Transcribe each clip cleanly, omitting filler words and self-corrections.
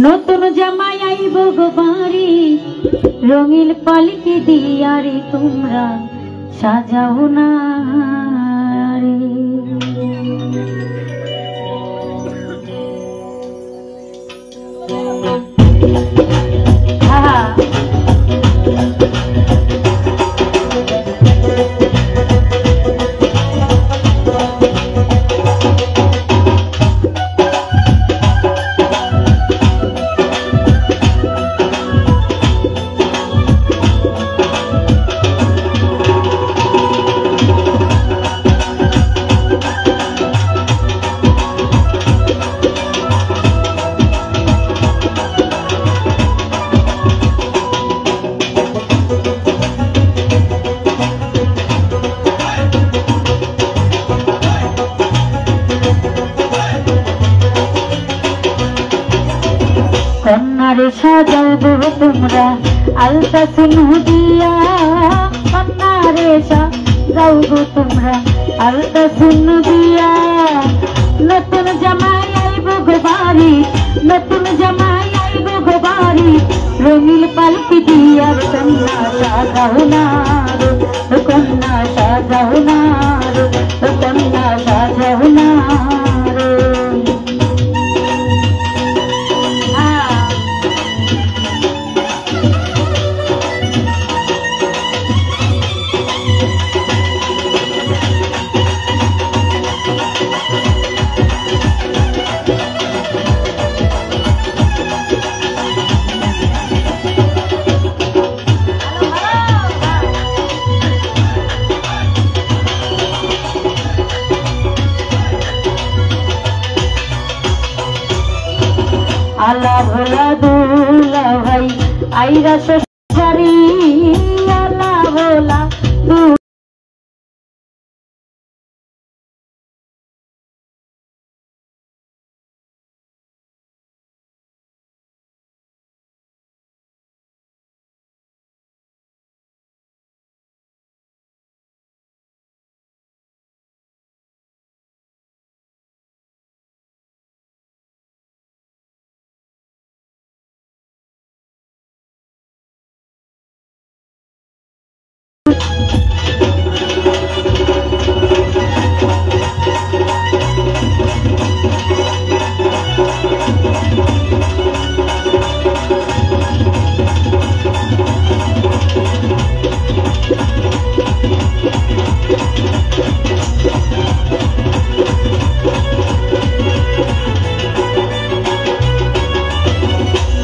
নতুন জামাই আইব গো বাড়ি রঙিন পালকি দিয়া রে তোমরা সাজাও না রে। কন্যারে সাজাও গো তোমরা আলতা সিনহু দিয়া, কন্যারে সাজাও গো তোমরা আলতা সিনহু দিয়া। নতুন জামাই আইব গো বাড়ি, নতুন জামাই আইব গো বাড়ি রঙিন পালকি দিয়া। কন্যা সাজাও না রে, কন্যা সাজাও না রে, কন্যা সাজাও না রে। আলা ভোলা দুলা ভাই আইরা শ্বশুরি, আলা ভোলা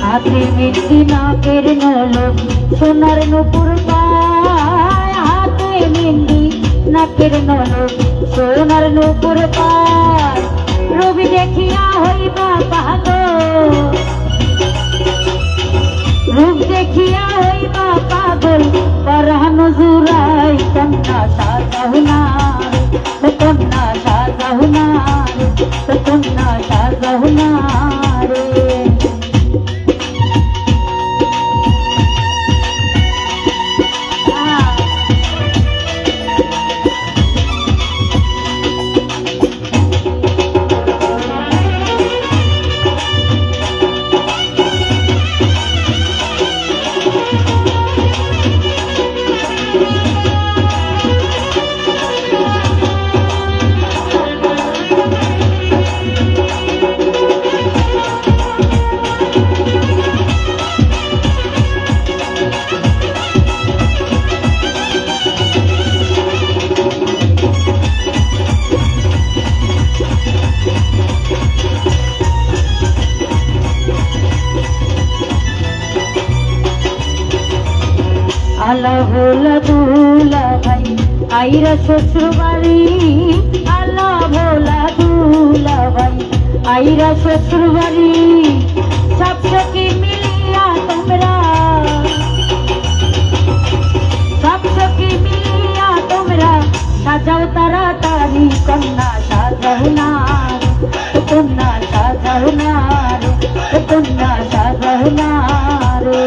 হাতে মেহেদি নাকের নলক সোনার নুপুর পায়, হাতে মেহেদি নাকের নলক সোনার নুপুর পায়। রবি দেখিয়া হইবা পাগল, রূপ দেখিয়া হইবা পাগল পরাণ জুড়াই। কন্যা সাজাও না রে, কন্যা সাজাও না রে, কন্যা সাজাও না রে। আলা ভোলা দুলা ভাই আইরা শ্বশুর বাড়ি, আলা ভোলা দুলা ভাই আইরা শ্বশুর বাড়ি। সব সখী মিলিয়া তোমরা, সব সখী মিলিয়া তোমরা সাজাও তাড়াতাড়ি। কন্যা সাজাও না রে, কন্যা সাজাও না রে, কন্যা সাজাও না রে।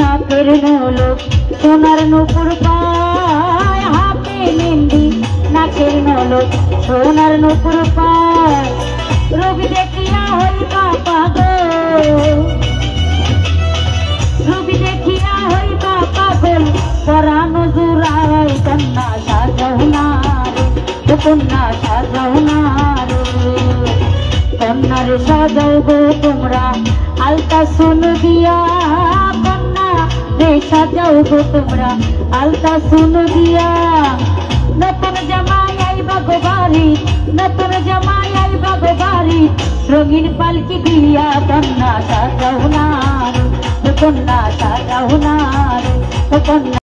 নাকের নলক সোনার নুপুর পায়, হাতে মেহেন্দি নাকের নলক সোনার নুপুর পায়। রবি দেখিয়া হইবা পাগল, রবি দেখিয়া হইবা পাগল, পরানো জুড়াই কন্যা সাজাও না রে, কন্যা সাজাও না রে। কন্যারে সাজাও গো তোমরা আলতা সুন দিয়া, কন্যা রে সাজাও গো তোমরা আলতা সুন দিয়া। নতুন জামাই আইবা গো বাড়ি, নতুন জামাই আইবা গো বাড়ি, রঙিন পালকি দিয়া কন্যা সাজাও না রে, কন্যা সাজাও না রে, কন্যা।